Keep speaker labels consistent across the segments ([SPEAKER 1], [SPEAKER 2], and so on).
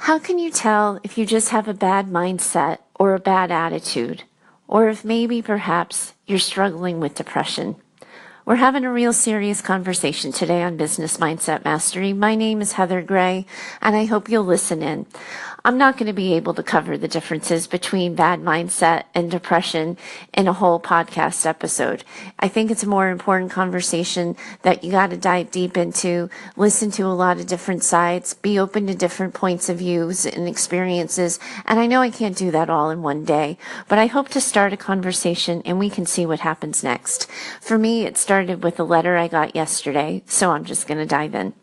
[SPEAKER 1] How can you tell if you just have a bad mindset or a bad attitude, or if maybe perhaps you're struggling with depression? We're having a real serious conversation today on Business Mindset Mastery. My name is Heather Gray, and I hope you'll listen in. I'm not going to be able to cover the differences between bad mindset and depression in a whole podcast episode. I think it's a more important conversation that you got to dive deep into, listen to a lot of different sides, be open to different points of views and experiences. And I know I can't do that all in one day, but I hope to start a conversation and we can see what happens next. For me, it started with a letter I got yesterday, so I'm just going to dive in.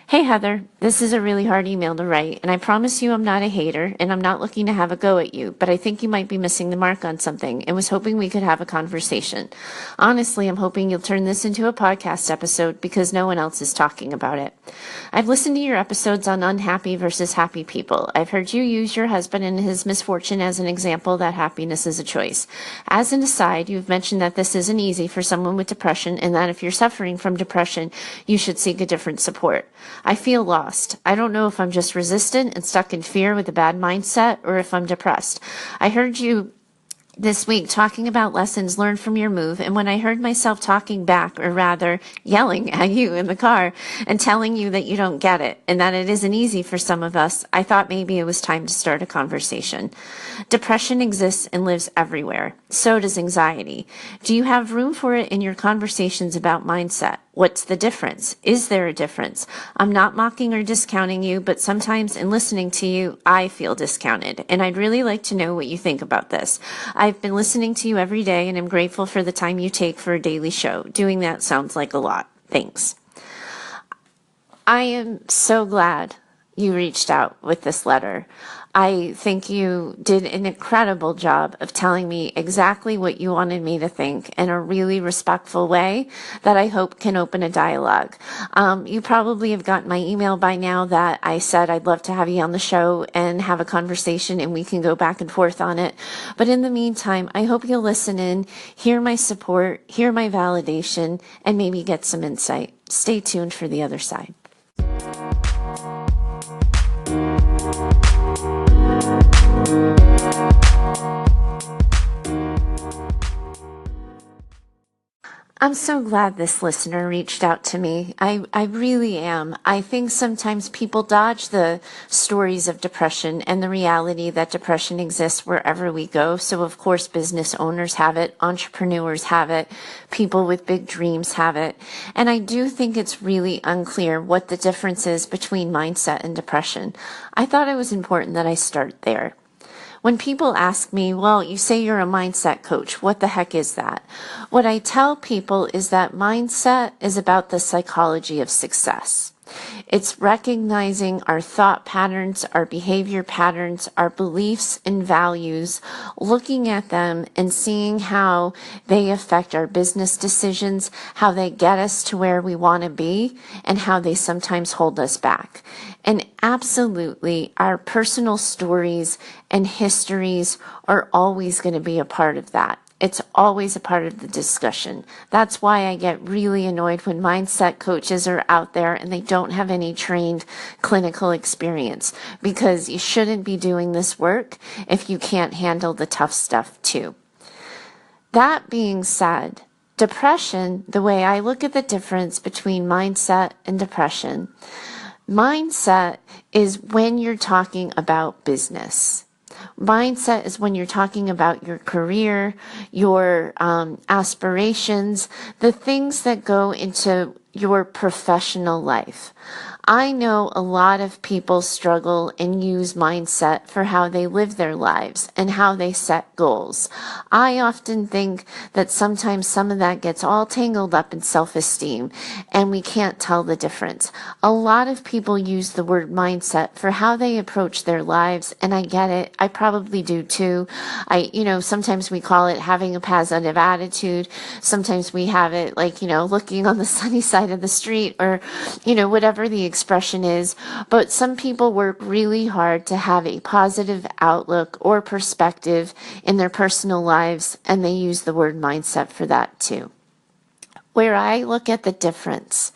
[SPEAKER 1] Hey Heather, this is a really hard email to write, and I promise you I'm not a hater, and I'm not looking to have a go at you, but I think you might be missing the mark on something, and was hoping we could have a conversation. Honestly, I'm hoping you'll turn this into a podcast episode because no one else is talking about it. I've listened to your episodes on unhappy versus happy people. I've heard you use your husband and his misfortune as an example that happiness is a choice. As an aside, you've mentioned that this isn't easy for someone with depression, and that if you're suffering from depression, you should seek a different support. I feel lost. I don't know if I'm just resistant and stuck in fear with a bad mindset or if I'm depressed. I heard you this week talking about lessons learned from your move, and when I heard myself talking back, or rather yelling at you in the car and telling you that you don't get it and that it isn't easy for some of us, I thought maybe it was time to start a conversation. Depression exists and lives everywhere. So does anxiety. Do you have room for it in your conversations about mindset? What's the difference? Is there a difference? I'm not mocking or discounting you, but sometimes in listening to you, I feel discounted, and I'd really like to know what you think about this. I've been listening to you every day, and I'm grateful for the time you take for a daily show. Doing that sounds like a lot. Thanks. I am so glad you reached out with this letter. I think you did an incredible job of telling me exactly what you wanted me to think in a really respectful way that I hope can open a dialogue. You probably have gotten my email by now that I said I'd love to have you on the show and have a conversation and we can go back and forth on it. But in the meantime, I hope you'll listen in, hear my support, hear my validation, and maybe get some insight. Stay tuned for the other side. I'm so glad this listener reached out to me. I really am. I think sometimes people dodge the stories of depression and the reality that depression exists wherever we go. So of course, business owners have it, entrepreneurs have it, people with big dreams have it. And I do think it's really unclear what the difference is between mindset and depression. I thought it was important that I start there. When people ask me, well, you say you're a mindset coach, what the heck is that? What I tell people is that mindset is about the psychology of success. It's recognizing our thought patterns, our behavior patterns, our beliefs and values, looking at them and seeing how they affect our business decisions, how they get us to where we want to be, and how they sometimes hold us back. And absolutely, our personal stories and histories are always going to be a part of that. It's always a part of the discussion. That's why I get really annoyed when mindset coaches are out there and they don't have any trained clinical experience, because you shouldn't be doing this work if you can't handle the tough stuff too. That being said, depression, the way I look at the difference between mindset and depression, mindset is when you're talking about business. Mindset is when you're talking about your career, your aspirations, the things that go into your professional life. I know a lot of people struggle and use mindset for how they live their lives and how they set goals. I often think that sometimes some of that gets all tangled up in self-esteem and we can't tell the difference. A lot of people use the word mindset for how they approach their lives, and I get it. I probably do too. Sometimes we call it having a positive attitude. Sometimes we have it like, looking on the sunny side of the street, or, whatever the expression is. But some people work really hard to have a positive outlook or perspective in their personal lives, and they use the word mindset for that too. Where I look at the difference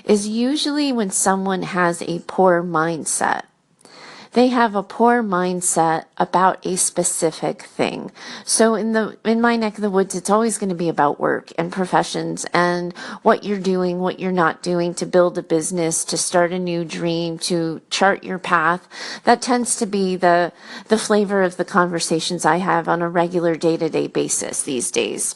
[SPEAKER 1] is usually when someone has a poor mindset. They have a poor mindset about a specific thing. So in my neck of the woods, it's always going to be about work and professions and what you're doing, what you're not doing to build a business, to start a new dream, to chart your path. That tends to be the flavor of the conversations I have on a regular day-to-day basis these days.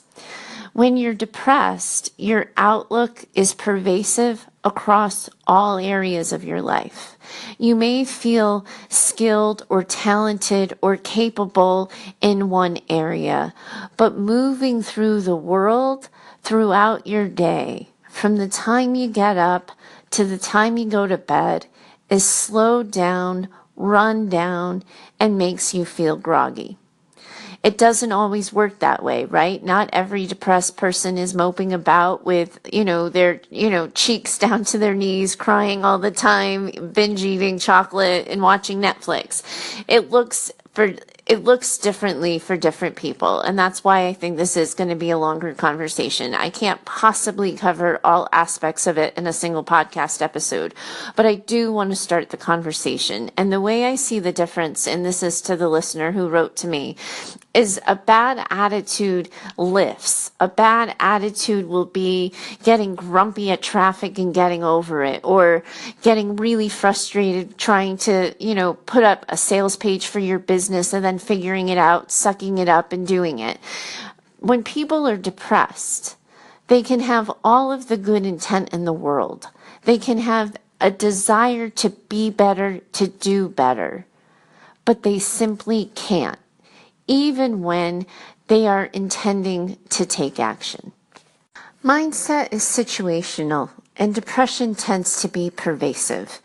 [SPEAKER 1] When you're depressed, your outlook is pervasive across all areas of your life. You may feel skilled or talented or capable in one area, but moving through the world throughout your day, from the time you get up to the time you go to bed, is slowed down, run down, and makes you feel groggy. It doesn't always work that way, right? Not every depressed person is moping about with, their, cheeks down to their knees, crying all the time, binge eating chocolate and watching Netflix. It looks differently for different people. And that's why I think this is going to be a longer conversation. I can't possibly cover all aspects of it in a single podcast episode, but I do want to start the conversation. And the way I see the difference, and this is to the listener who wrote to me, is a bad attitude lifts. A bad attitude will be getting grumpy at traffic and getting over it, or getting really frustrated trying to, put up a sales page for your business and then figuring it out, sucking it up and doing it. When people are depressed, they can have all of the good intent in the world. They can have a desire to be better, to do better, but they simply can't, even when they are intending to take action. Mindset is situational, and depression tends to be pervasive.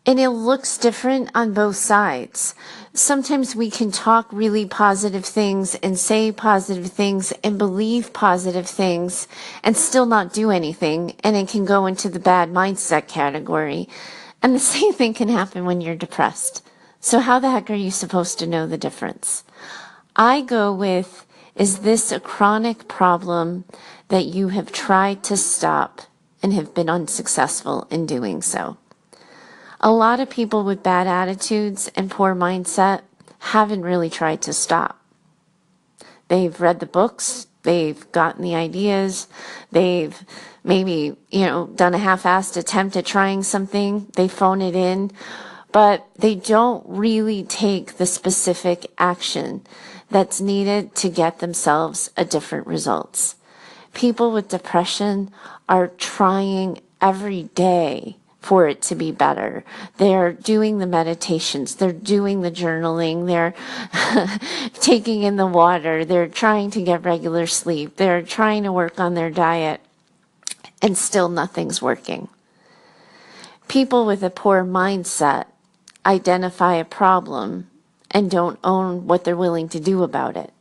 [SPEAKER 1] And it looks different on both sides. Sometimes we can talk really positive things and say positive things and believe positive things and still not do anything, and it can go into the bad mindset category. And the same thing can happen when you're depressed. So how the heck are you supposed to know the difference? I go with, is this a chronic problem that you have tried to stop and have been unsuccessful in doing so? A lot of people with bad attitudes and poor mindset haven't really tried to stop. They've read the books, they've gotten the ideas, they've maybe, done a half-assed attempt at trying something, they phone it in, but they don't really take the specific action that's needed to get themselves a different results. People with depression are trying every day for it to be better. They're doing the meditations, they're doing the journaling, they're taking in the water, they're trying to get regular sleep, they're trying to work on their diet, and still nothing's working. People with a poor mindset identify a problem and don't own what they're willing to do about it.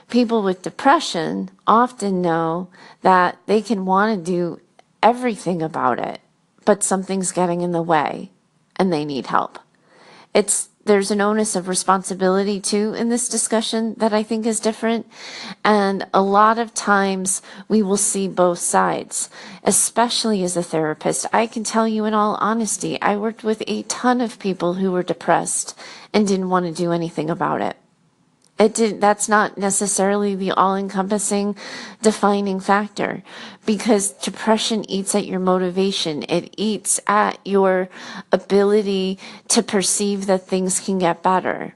[SPEAKER 1] People with depression often know that they can want to do everything about it, but something's getting in the way and they need help. There's an onus of responsibility too in this discussion that I think is different. And a lot of times we will see both sides, especially as a therapist. I can tell you in all honesty, I worked with a ton of people who were depressed and didn't want to do anything about it. That's not necessarily the all-encompassing defining factor, because depression eats at your motivation. It eats at your ability to perceive that things can get better.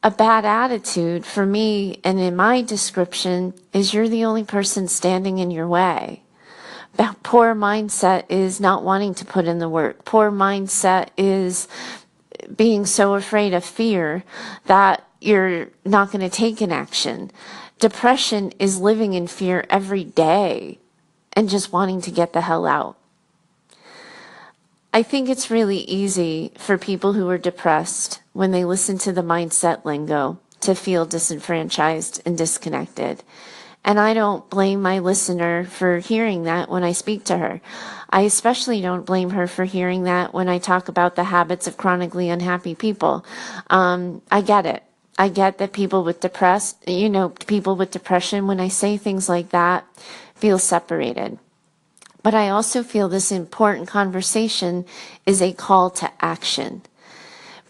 [SPEAKER 1] A bad attitude, for me, and in my description, is you're the only person standing in your way. Poor mindset is not wanting to put in the work. Poor mindset is being so afraid of fear that you're not going to take an action. Depression is living in fear every day and just wanting to get the hell out. I think it's really easy for people who are depressed, when they listen to the mindset lingo, to feel disenfranchised and disconnected. And I don't blame my listener for hearing that when I speak to her. I especially don't blame her for hearing that when I talk about the habits of chronically unhappy people. I get it. I get that people with depression, when I say things like that, feel separated. But I also feel this important conversation is a call to action.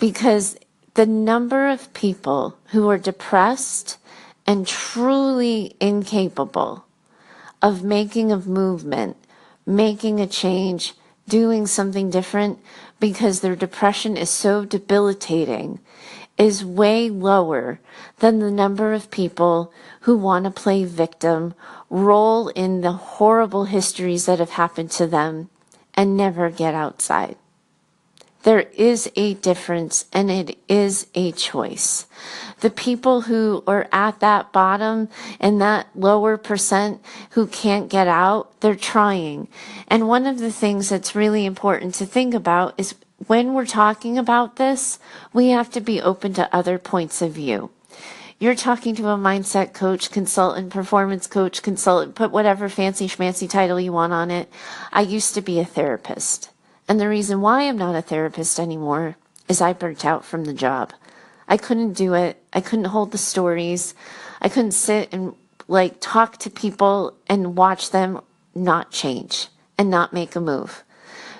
[SPEAKER 1] because the number of people who are depressed and truly incapable of making a movement, making a change, doing something different because their depression is so debilitating is way lower than the number of people who want to play victim, roll in the horrible histories that have happened to them, and never get outside. There is a difference, and it is a choice. The people who are at that bottom and that lower percent who can't get out, they're trying. And one of the things that's really important to think about is when we're talking about this, we have to be open to other points of view. You're talking to a mindset coach, consultant, performance coach, consultant, put whatever fancy schmancy title you want on it. I used to be a therapist. And the reason why I'm not a therapist anymore is I burnt out from the job. I couldn't do it. I couldn't hold the stories. I couldn't sit and talk to people and watch them not change and not make a move.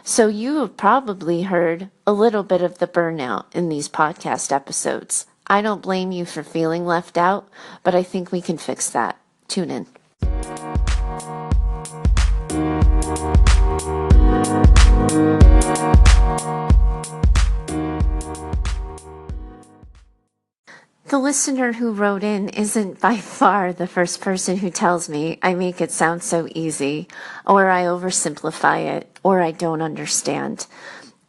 [SPEAKER 1] So you have probably heard a little bit of the burnout in these podcast episodes. I don't blame you for feeling left out, but I think we can fix that. Tune in. The listener who wrote in isn't by far the first person who tells me I make it sound so easy, or I oversimplify it, or I don't understand.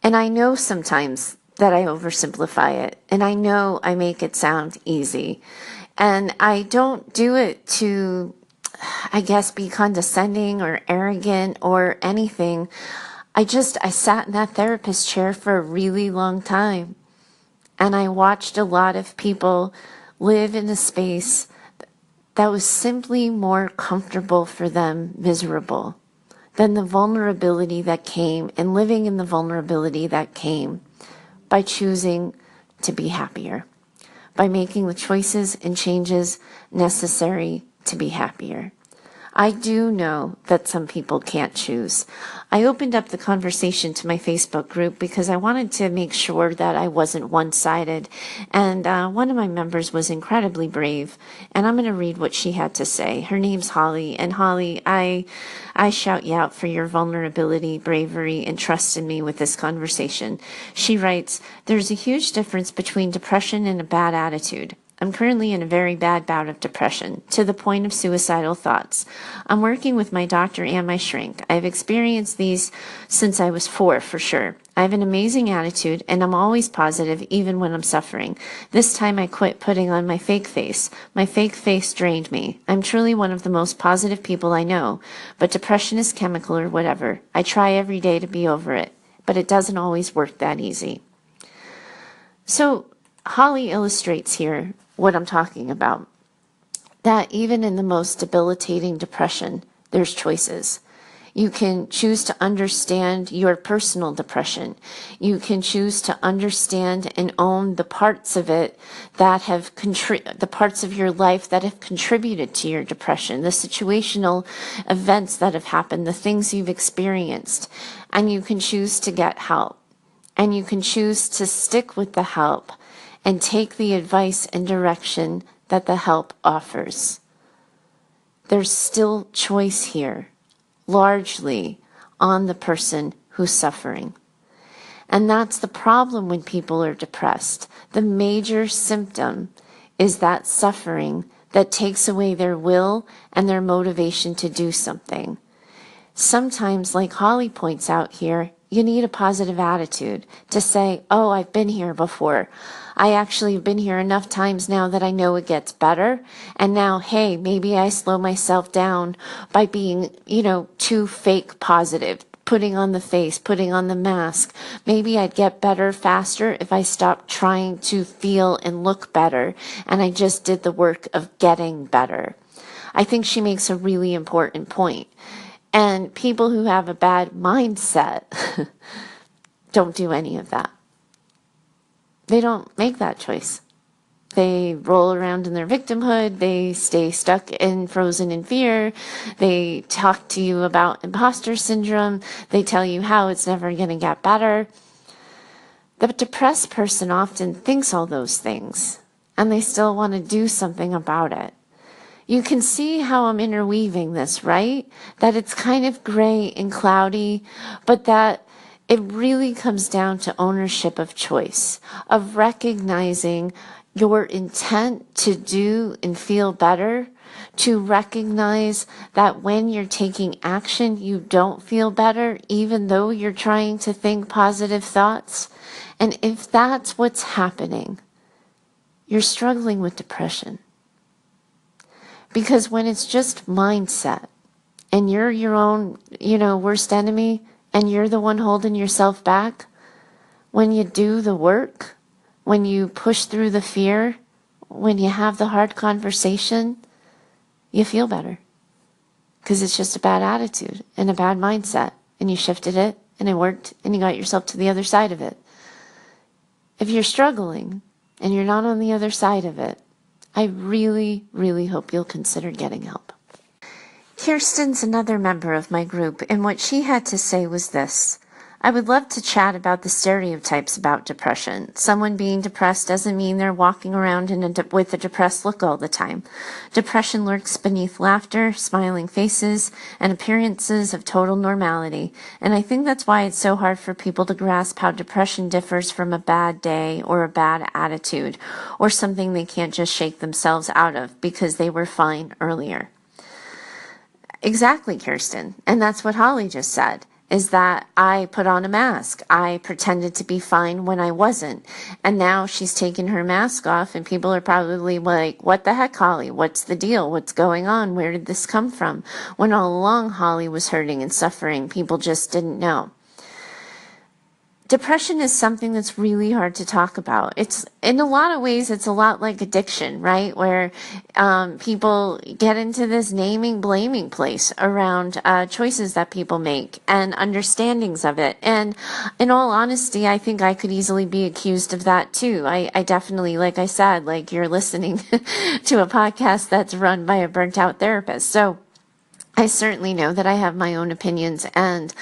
[SPEAKER 1] And I know sometimes that I oversimplify it, and I know I make it sound easy. And I don't do it to, I guess, be condescending or arrogant or anything. I sat in that therapist chair for a really long time. And I watched a lot of people live in a space that was simply more comfortable for them, miserable, than the vulnerability that came and living in the vulnerability that came by choosing to be happier, by making the choices and changes necessary to be happier. I do know that some people can't choose. I opened up the conversation to my Facebook group because I wanted to make sure that I wasn't one-sided. And one of my members was incredibly brave. And I'm going to read what she had to say. Her name's Holly. And Holly, I shout you out for your vulnerability, bravery, and trust in me with this conversation. She writes, "There's a huge difference between depression and a bad attitude. I'm currently in a very bad bout of depression, to the point of suicidal thoughts. I'm working with my doctor and my shrink. I've experienced these since I was 4, for sure. I have an amazing attitude, and I'm always positive, even when I'm suffering. This time I quit putting on my fake face. My fake face drained me. I'm truly one of the most positive people I know, but depression is chemical or whatever. I try every day to be over it, but it doesn't always work that easy." So Holly illustrates here what I'm talking about, that even in the most debilitating depression, there's choices. You can choose to understand your personal depression. You can choose to understand and own the parts of it that have the parts of your life that have contributed to your depression, the situational events that have happened, the things you've experienced, and you can choose to get help. And you can choose to stick with the help and take the advice and direction that the help offers. There's still choice here, largely on the person who's suffering. And that's the problem when people are depressed. The major symptom is that suffering that takes away their will and their motivation to do something. Sometimes, like Holly points out here, you need a positive attitude to say, oh, I've been here before. I actually have been here enough times now that I know it gets better. And now, hey, maybe I slow myself down by being, too fake positive, putting on the face, putting on the mask. Maybe I'd get better faster if I stopped trying to feel and look better and I just did the work of getting better. I think she makes a really important point. And people who have a bad mindset don't do any of that. They don't make that choice. They roll around in their victimhood. They stay stuck and frozen in fear. They talk to you about imposter syndrome. They tell you how it's never going to get better. The depressed person often thinks all those things, and they still want to do something about it. You can see how I'm interweaving this, right? That it's kind of gray and cloudy, but that it really comes down to ownership of choice, of recognizing your intent to do and feel better, to recognize that when you're taking action, you don't feel better, even though you're trying to think positive thoughts. And if that's what's happening, you're struggling with depression. Because when it's just mindset and you're your own, worst enemy and you're the one holding yourself back, when you do the work, when you push through the fear, when you have the hard conversation, you feel better. Because it's just a bad attitude and a bad mindset. And you shifted it and it worked and you got yourself to the other side of it. If you're struggling and you're not on the other side of it, I really, really hope you'll consider getting help. Kirsten's another member of my group, and what she had to say was this: I would love to chat about the stereotypes about depression. Someone being depressed doesn't mean they're walking around with a depressed look all the time. Depression lurks beneath laughter, smiling faces, and appearances of total normality. And I think that's why it's so hard for people to grasp how depression differs from a bad day or a bad attitude or something they can't just shake themselves out of because they were fine earlier. Exactly, Kirsten. And that's what Holly just said, is that I put on a mask. I pretended to be fine when I wasn't. And now she's taken her mask off and people are probably like, what the heck, Holly? What's the deal? What's going on? Where did this come from? When all along Holly was hurting and suffering, people just didn't know. Depression is something that's really hard to talk about. It's, in a lot of ways, it's a lot like addiction, right? Where people get into this naming, blaming place around choices that people make and understandings of it. And in all honesty, I think I could easily be accused of that too. I definitely, like I said, like you're listening to a podcast that's run by a burnt out therapist. So I certainly know that I have my own opinions and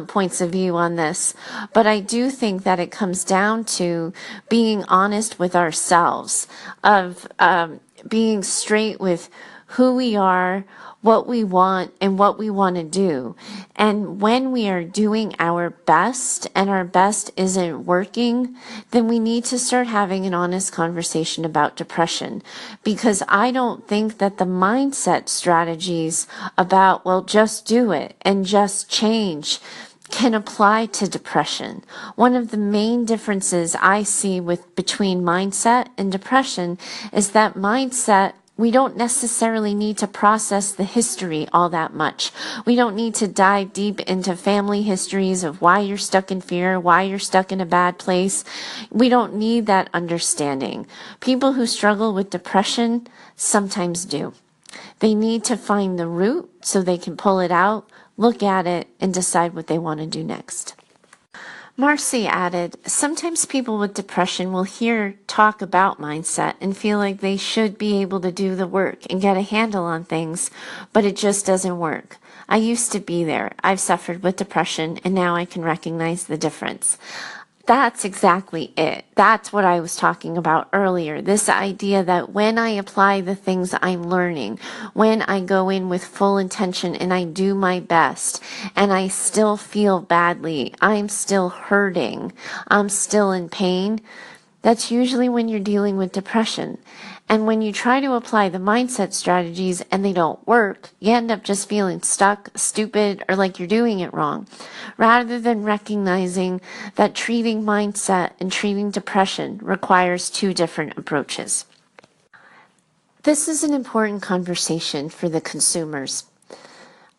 [SPEAKER 1] points of view on this, but I do think that it comes down to being honest with ourselves, of being straight with who we are, what we want, and what we want to do. And when we are doing our best and our best isn't working, then we need to start having an honest conversation about depression. Because I don't think that the mindset strategies about, well, just do it and just change can apply to depression. One of the main differences I see between mindset and depression is that mindset, we don't necessarily need to process the history all that much. We don't need to dive deep into family histories of why you're stuck in fear, why you're stuck in a bad place. We don't need that understanding. People who struggle with depression sometimes do. They need to find the root so they can pull it out, look at it, and decide what they want to do next. Marcy added, sometimes people with depression will hear talk about mindset and feel like they should be able to do the work and get a handle on things, but it just doesn't work. I used to be there. I've suffered with depression, and now I can recognize the difference. That's exactly it. That's what I was talking about earlier. This idea that when I apply the things I'm learning, when I go in with full intention and I do my best and I still feel badly, I'm still hurting, I'm still in pain, that's usually when you're dealing with depression. And when you try to apply the mindset strategies and they don't work, you end up just feeling stuck, stupid, or like you're doing it wrong, rather than recognizing that treating mindset and treating depression requires two different approaches. This is an important conversation for the consumers.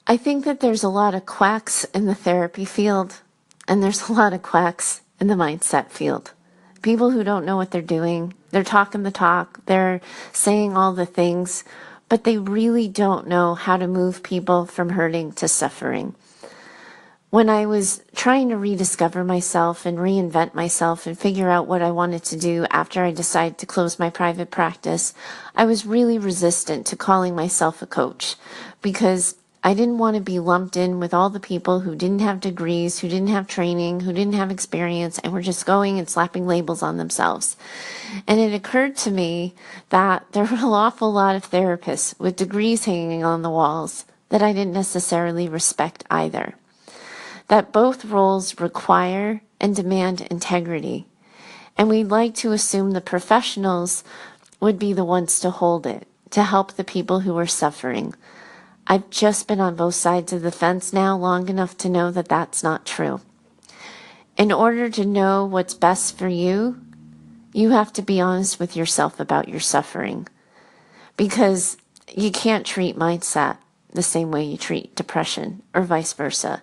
[SPEAKER 1] I think that there's a lot of quacks in the therapy field, and there's a lot of quacks in the mindset field. People who don't know what they're doing, they're talking the talk, they're saying all the things, but they really don't know how to move people from hurting to suffering. When I was trying to rediscover myself and reinvent myself and figure out what I wanted to do after I decided to close my private practice, I was really resistant to calling myself a coach because I didn't want to be lumped in with all the people who didn't have degrees, who didn't have training, who didn't have experience, and were just going and slapping labels on themselves. And it occurred to me that there were an awful lot of therapists with degrees hanging on the walls that I didn't necessarily respect either. That both roles require and demand integrity. And we'd like to assume the professionals would be the ones to hold it, to help the people who are suffering. I've just been on both sides of the fence now long enough to know that that's not true. In order to know what's best for you, you have to be honest with yourself about your suffering, because you can't treat mindset the same way you treat depression or vice versa.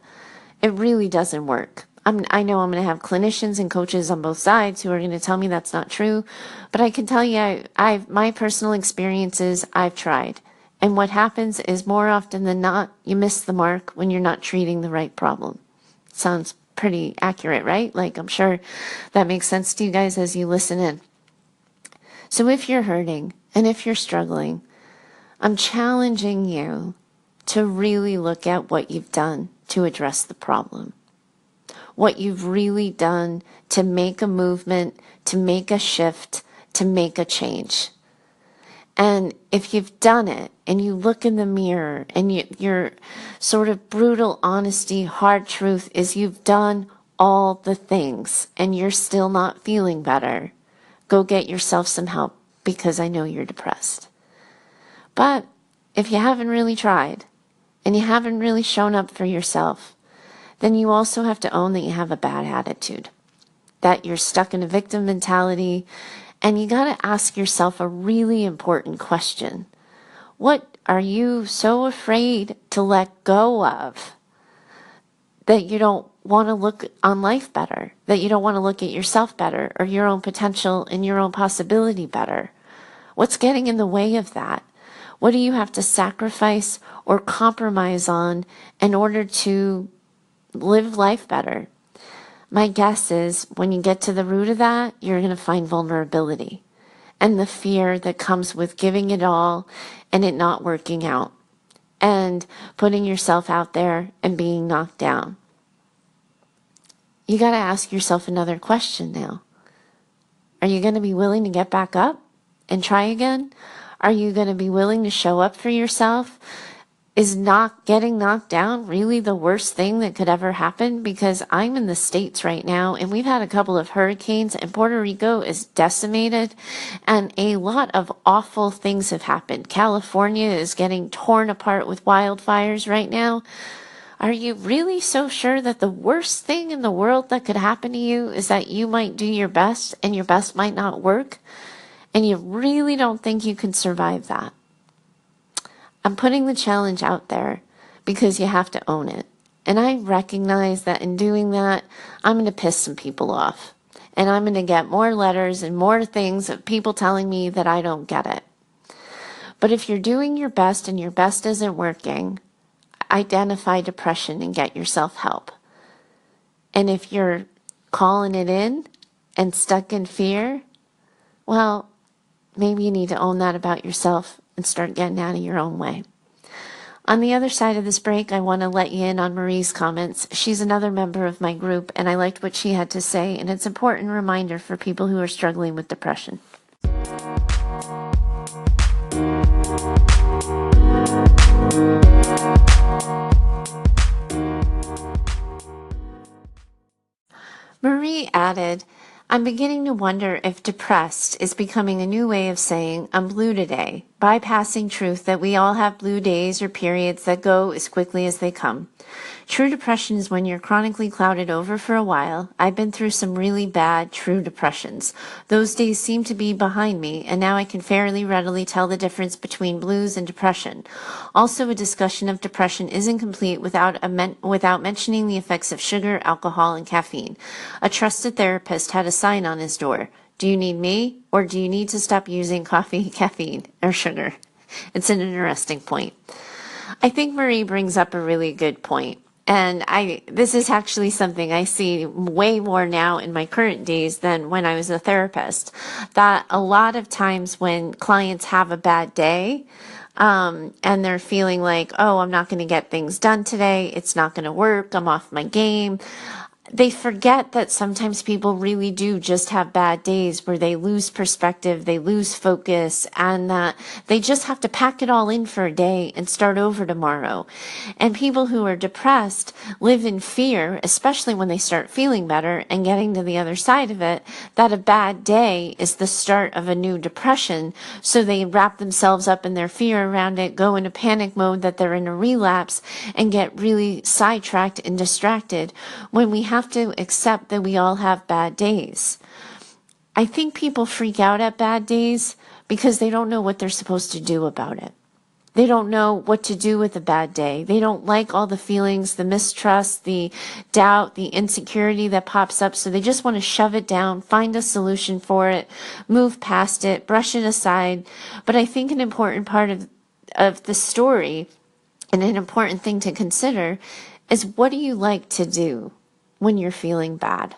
[SPEAKER 1] It really doesn't work. I know I'm going to have clinicians and coaches on both sides who are going to tell me that's not true, but I can tell you my personal experiences, I've tried. And what happens is more often than not, you miss the mark when you're not treating the right problem. Sounds pretty accurate, right? Like, I'm sure that makes sense to you guys as you listen in. So if you're hurting and if you're struggling, I'm challenging you to really look at what you've done to address the problem. What you've really done to make a movement, to make a shift, to make a change. And if you've done it and you look in the mirror and your sort of brutal honesty, hard truth is you've done all the things and you're still not feeling better, go get yourself some help, because I know you're depressed. But if you haven't really tried and you haven't really shown up for yourself, then you also have to own that you have a bad attitude, that you're stuck in a victim mentality. And you got to ask yourself a really important question. What are you so afraid to let go of that you don't want to look on life better, that you don't want to look at yourself better or your own potential and your own possibility better? What's getting in the way of that? What do you have to sacrifice or compromise on in order to live life better? My guess is when you get to the root of that, you're going to find vulnerability and the fear that comes with giving it all and it not working out and putting yourself out there and being knocked down. You got to ask yourself another question now. Are you going to be willing to get back up and try again? Are you going to be willing to show up for yourself? Is not getting knocked down really the worst thing that could ever happen? Because I'm in the States right now and we've had a couple of hurricanes and Puerto Rico is decimated and a lot of awful things have happened. California is getting torn apart with wildfires right now. Are you really so sure that the worst thing in the world that could happen to you is that you might do your best and your best might not work? And you really don't think you can survive that? I'm putting the challenge out there because you have to own it. And I recognize that in doing that, I'm going to piss some people off. And I'm going to get more letters and more things of people telling me that I don't get it. But if you're doing your best and your best isn't working, identify depression and get yourself help. And if you're calling it in and stuck in fear, well, maybe you need to own that about yourself and start getting out of your own way. On the other side of this break, I want to let you in on Marie's comments. She's another member of my group, and I liked what she had to say, and it's an important reminder for people who are struggling with depression. Marie added, I'm beginning to wonder if depressed is becoming a new way of saying I'm blue today, bypassing truth that we all have blue days or periods that go as quickly as they come. True depression is when you're chronically clouded over for a while. I've been through some really bad true depressions. Those days seem to be behind me, and now I can fairly readily tell the difference between blues and depression. Also, a discussion of depression isn't complete without mentioning the effects of sugar, alcohol, and caffeine. A trusted therapist had a sign on his door. Do you need me, or do you need to stop using coffee, caffeine, or sugar? It's an interesting point. I think Marie brings up a really good point. And this is actually something I see way more now in my current days than when I was a therapist. That a lot of times when clients have a bad day, and they're feeling like, oh, I'm not going to get things done today. It's not going to work. I'm off my game. They forget that sometimes people really do just have bad days where they lose perspective, they lose focus, and that they just have to pack it all in for a day and start over tomorrow. And people who are depressed live in fear, especially when they start feeling better and getting to the other side of it, that a bad day is the start of a new depression. So they wrap themselves up in their fear around it, go into panic mode that they're in a relapse, and get really sidetracked and distracted when we have to accept that we all have bad days. I think people freak out at bad days because they don't know what they're supposed to do about it. They don't know what to do with a bad day. They don't like all the feelings, the mistrust, the doubt, the insecurity that pops up. So they just want to shove it down, find a solution for it, move past it, brush it aside. But I think an important part of the story and an important thing to consider is, what do you like to do when you're feeling bad?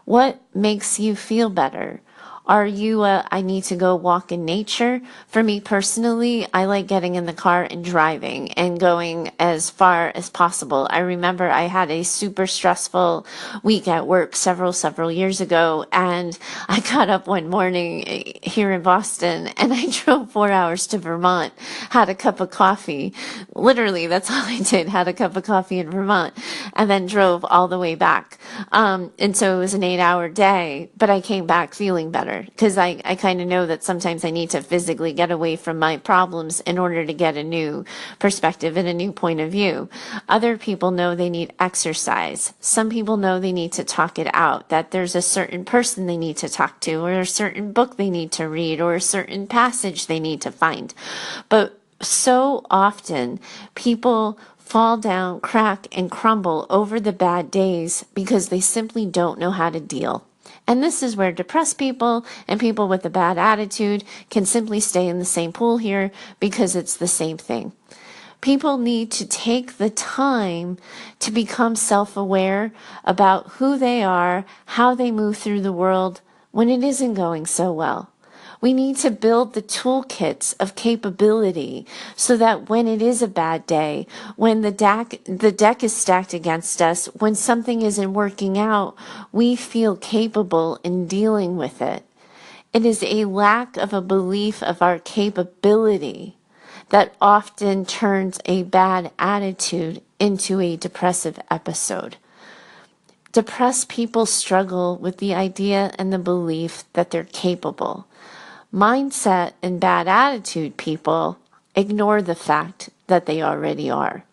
[SPEAKER 1] What makes you feel better? Are you I need to go walk in nature? For me personally, I like getting in the car and driving and going as far as possible. I remember I had a super stressful week at work several years ago, and I got up one morning here in Boston and I drove 4 hours to Vermont, had a cup of coffee. Literally, that's all I did, had a cup of coffee in Vermont, and then drove all the way back. And so it was an 8-hour day, but I came back feeling better because I kind of know that sometimes I need to physically get away from my problems in order to get a new perspective and a new point of view. Other people know they need exercise. Some people know they need to talk it out, that there's a certain person they need to talk to, or a certain book they need to read, or a certain passage they need to find. But so often people fall down, crack, and crumble over the bad days because they simply don't know how to deal. And this is where depressed people and people with a bad attitude can simply stay in the same pool here, because it's the same thing. People need to take the time to become self-aware about who they are, how they move through the world when it isn't going so well. We need to build the toolkits of capability so that when it is a bad day, when the deck is stacked against us, when something isn't working out, we feel capable in dealing with it. It is a lack of a belief of our capability that often turns a bad attitude into a depressive episode. Depressed people struggle with the idea and the belief that they're capable. Mindset and bad attitude people ignore the fact that they already are.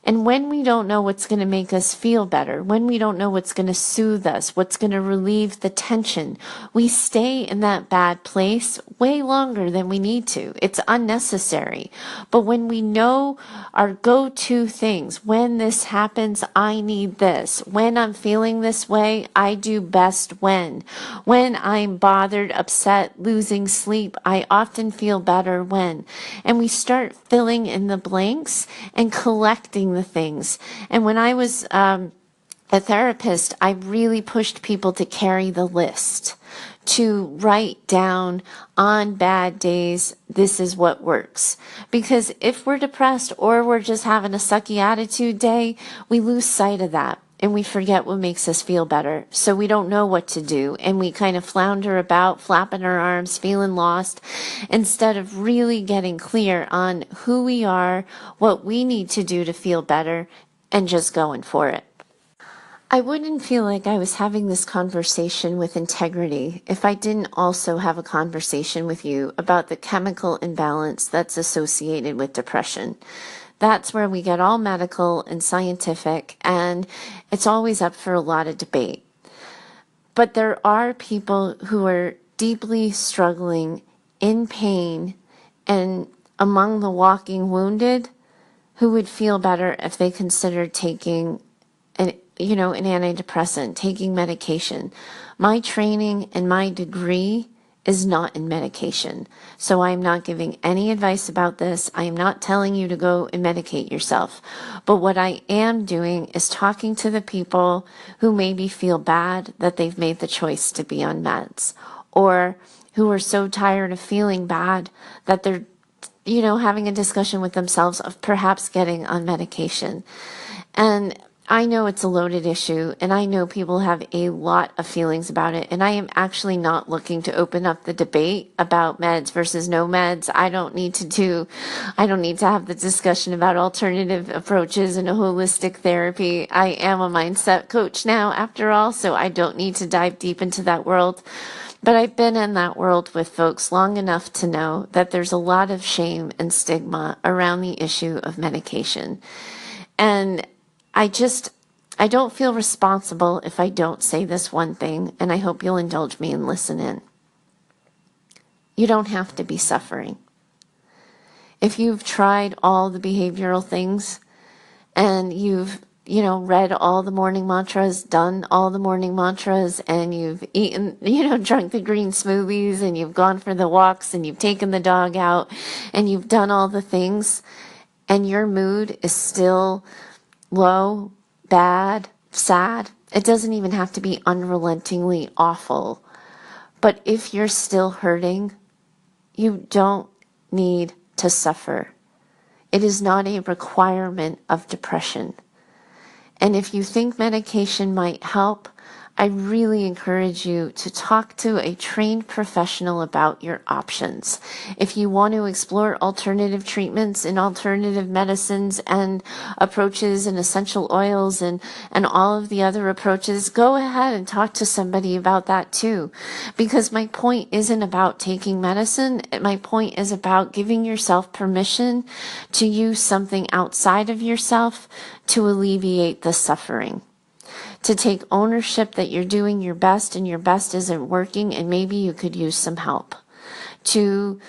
[SPEAKER 1] And when we don't know what's going to make us feel better, when we don't know what's going to soothe us, what's going to relieve the tension, we stay in that bad place way longer than we need to. It's unnecessary. But when we know our go-to things, when this happens, I need this. When I'm feeling this way, I do best when. When I'm bothered, upset, losing sleep, I often feel better when. And we start filling in the blanks and collecting the things. And when I was a therapist, I really pushed people to carry the list, to write down on bad days, this is what works. Because if we're depressed or we're just having a sucky attitude day, we lose sight of that. And we forget what makes us feel better. So we don't know what to do. And we kind of flounder about, flapping our arms, feeling lost, instead of really getting clear on who we are, what we need to do to feel better, and just going for it. I wouldn't feel like I was having this conversation with integrity if I didn't also have a conversation with you about the chemical imbalance that's associated with depression. That's where we get all medical and scientific, and it's always up for a lot of debate. But there are people who are deeply struggling, in pain, and among the walking wounded, who would feel better if they considered taking an antidepressant, taking medication. My training and my degree is not in medication. So I'm not giving any advice about this. I am not telling you to go and medicate yourself. But what I am doing is talking to the people who maybe feel bad that they've made the choice to be on meds, or who are so tired of feeling bad that they're having a discussion with themselves of perhaps getting on medication. And I know it's a loaded issue, and I know people have a lot of feelings about it. And I am actually not looking to open up the debate about meds versus no meds. I don't need to have the discussion about alternative approaches and a holistic therapy. I am a mindset coach now, after all, so I don't need to dive deep into that world. But I've been in that world with folks long enough to know that there's a lot of shame and stigma around the issue of medication. And I don't feel responsible if I don't say this one thing, and I hope you'll indulge me and listen in. You don't have to be suffering. If you've tried all the behavioral things and you've, read all the morning mantras, done all the morning mantras, and you've eaten, drunk the green smoothies, and you've gone for the walks, and you've taken the dog out, and you've done all the things, and your mood is still low, bad, sad. It doesn't even have to be unrelentingly awful. But if you're still hurting, you don't need to suffer. It is not a requirement of depression. And if you think medication might help, I really encourage you to talk to a trained professional about your options. If you want to explore alternative treatments and alternative medicines and approaches and essential oils and all of the other approaches, go ahead and talk to somebody about that too. Because my point isn't about taking medicine. My point is about giving yourself permission to use something outside of yourself to alleviate the suffering. To take ownership that you're doing your best and your best isn't working and maybe you could use some help. To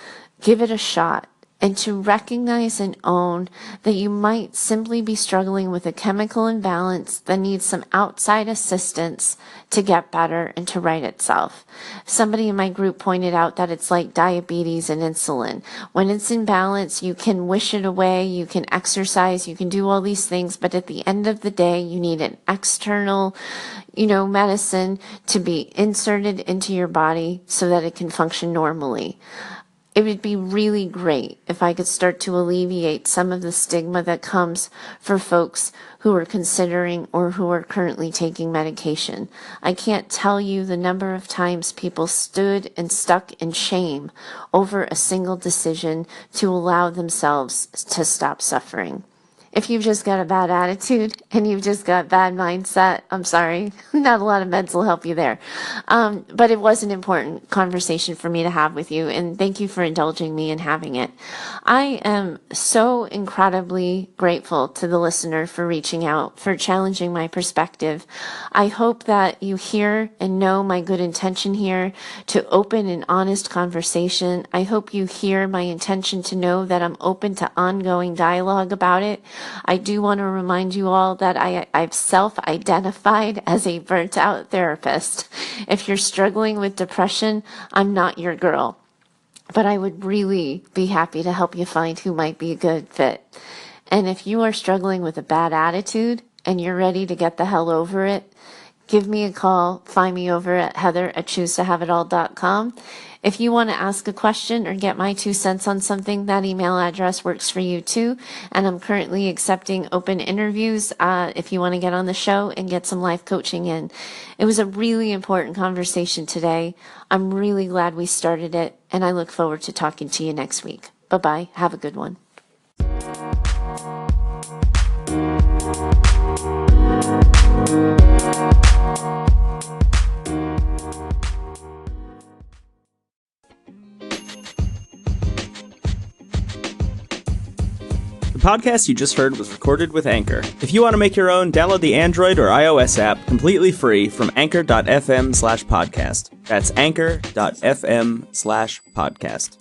[SPEAKER 1] give it a shot and to recognize and own that you might simply be struggling with a chemical imbalance that needs some outside assistance to get better and to right itself. Somebody in my group pointed out that it's like diabetes and insulin. When it's in balance, you can wish it away, you can exercise, you can do all these things, but at the end of the day, you need an external, medicine to be inserted into your body so that it can function normally. It would be really great if I could start to alleviate some of the stigma that comes for folks who are considering or who are currently taking medication. I can't tell you the number of times people stood and stuck in shame over a single decision to allow themselves to stop suffering. If you've just got a bad attitude and you've just got bad mindset, I'm sorry, not a lot of meds will help you there. But it was an important conversation for me to have with you, and thank you for indulging me in having it. I am so incredibly grateful to the listener for reaching out, for challenging my perspective. I hope that you hear and know my good intention here to open an honest conversation. I hope you hear my intention to know that I'm open to ongoing dialogue about it. I do want to remind you all that I've self-identified as a burnt-out therapist. If you're struggling with depression, I'm not your girl. But I would really be happy to help you find who might be a good fit. And if you are struggling with a bad attitude and you're ready to get the hell over it, give me a call. Find me over at heather@choosetohaveitall.com. If you want to ask a question or get my 2 cents on something, that email address works for you too. And I'm currently accepting open interviews if you want to get on the show and get some life coaching in. It was a really important conversation today. I'm really glad we started it, and I look forward to talking to you next week. Bye-bye. Have a good one.
[SPEAKER 2] The podcast you just heard was recorded with Anchor. If you want to make your own, download the Android or iOS app completely free from anchor.fm/podcast. That's anchor.fm/podcast.